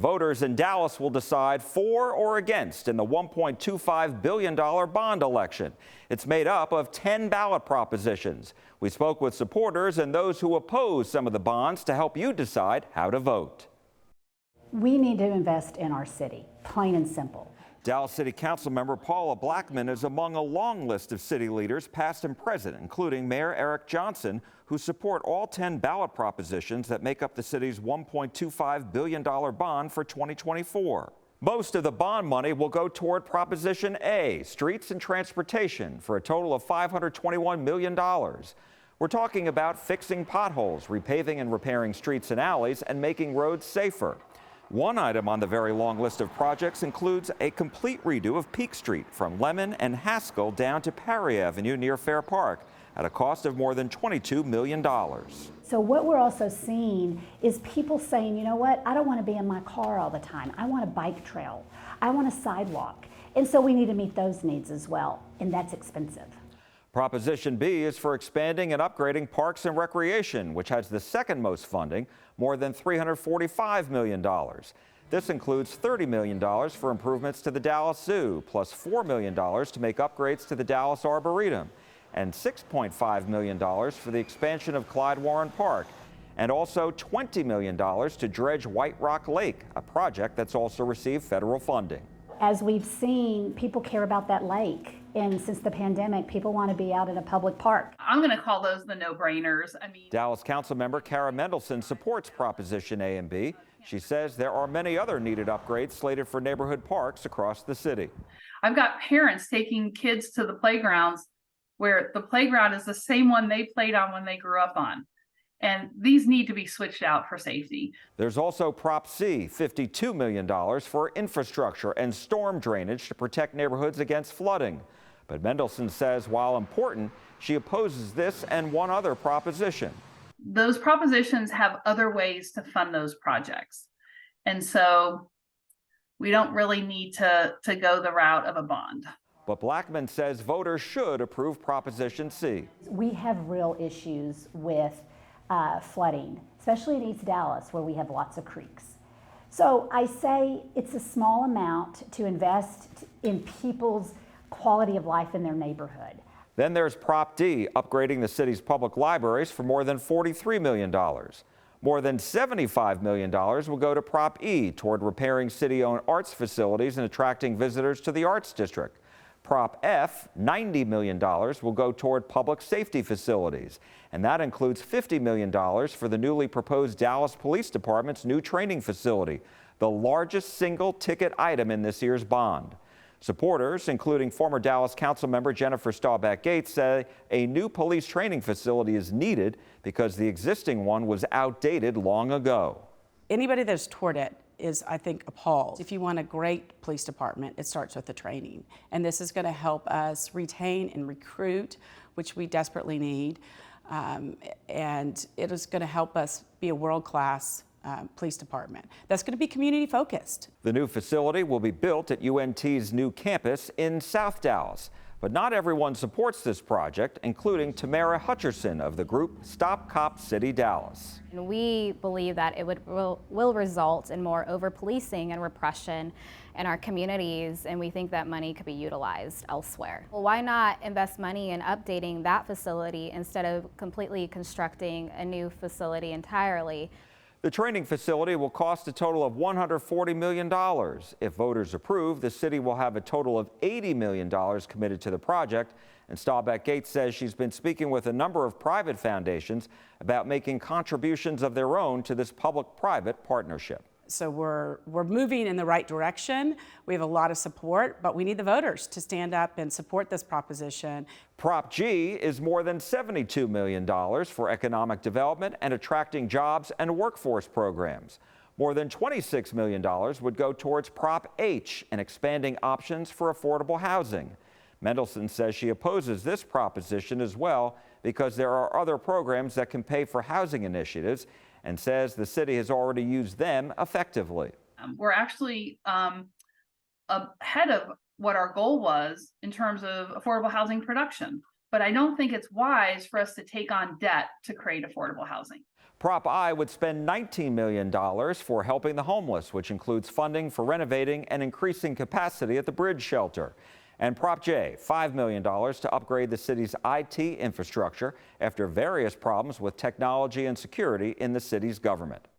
voters in Dallas will decide for or against in the $1.25 billion bond election. It's made up of 10 ballot propositions. We spoke with supporters and those who oppose some of the bonds to help you decide how to vote. We need to invest in our city, plain and simple. Dallas City Council member Paula Blackman is among a long list of city leaders, past and present, including Mayor Eric Johnson, who support all 10 ballot propositions that make up the city's $1.25 billion bond for 2024. Most of the bond money will go toward Proposition A, streets and transportation, for a total of $521 million. We're talking about fixing potholes, repaving and repairing streets and alleys, and making roads safer. One item on the very long list of projects includes a complete redo of Peak Street from Lemon and Haskell down to Perry Avenue near Fair Park at a cost of more than $22 million. So what we're also seeing is people saying, you know what, I don't want to be in my car all the time. I want a bike trail. I want a sidewalk. And so we need to meet those needs as well, and that's expensive. Proposition B is for expanding and upgrading parks and recreation, which has the second most funding, more than $345 million. This includes $30 million for improvements to the Dallas Zoo, plus $4 million to make upgrades to the Dallas Arboretum, and $6.5 million for the expansion of Clyde Warren Park, and also $20 million to dredge White Rock Lake, a project that's also received federal funding. As we've seen, people care about that lake. And since the pandemic, people want to be out in a public park. I'm going to call those the no-brainers. Dallas Councilmember Kara Mendelson supports Proposition A and B. She says there are many other needed upgrades slated for neighborhood parks across the city. I've got parents taking kids to the playgrounds where the playground is the same one they played on when they grew up on. And these need to be switched out for safety. There's also Prop C, $52 million for infrastructure and storm drainage to protect neighborhoods against flooding. But Mendelson says while important, she opposes this and one other proposition. Those propositions have other ways to fund those projects. And so we don't really need to go the route of a bond. But Blackman says voters should approve Proposition C. We have real issues with flooding, especially in East Dallas, where we have lots of creeks. So I say it's a small amount to invest in people's quality of life in their neighborhood. Then there's Prop D, upgrading the city's public libraries for more than $43 million. More than $75 million will go to Prop E toward repairing city-owned arts facilities and attracting visitors to the Arts District. Prop F, $90 million, will go toward public safety facilities, and that includes $50 million for the newly proposed Dallas Police Department's new training facility, the largest single ticket item in this year's bond. Supporters, including former Dallas Councilmember Jennifer Staubach Gates, say a new police training facility is needed because the existing one was outdated long ago. Anybody that's toward it is, I think, appalled. If you want a great police department, it starts with the training. And this is going to help us retain and recruit, which we desperately need. And it is going to help us be a world-class police department that's going to be community focused. The new facility will be built at UNT's new campus in South Dallas. But not everyone supports this project, including Tamara Hutcherson of the group Stop Cop City Dallas. And we believe that it will result in more over-policing and repression in our communities, and we think that money could be utilized elsewhere. Well, why not invest money in updating that facility instead of completely constructing a new facility entirely? The training facility will cost a total of $140 million. If voters approve, the city will have a total of $80 million committed to the project. And Staubach Gates says she's been speaking with a number of private foundations about making contributions of their own to this public-private partnership. So we're moving in the right direction. We have a lot of support, but we need the voters to stand up and support this proposition. Prop G is more than $72 million for economic development and attracting jobs and workforce programs. More than $26 million would go towards Prop H and expanding options for affordable housing. Mendelson says she opposes this proposition as well because there are other programs that can pay for housing initiatives, and says the city has already used them effectively. We're actually ahead of what our goal was in terms of affordable housing production. But I don't think it's wise for us to take on debt to create affordable housing. Prop I would spend $19 million for helping the homeless, which includes funding for renovating and increasing capacity at the bridge shelter. And Prop J, $5 million to upgrade the city's IT infrastructure after various problems with technology and security in the city's government.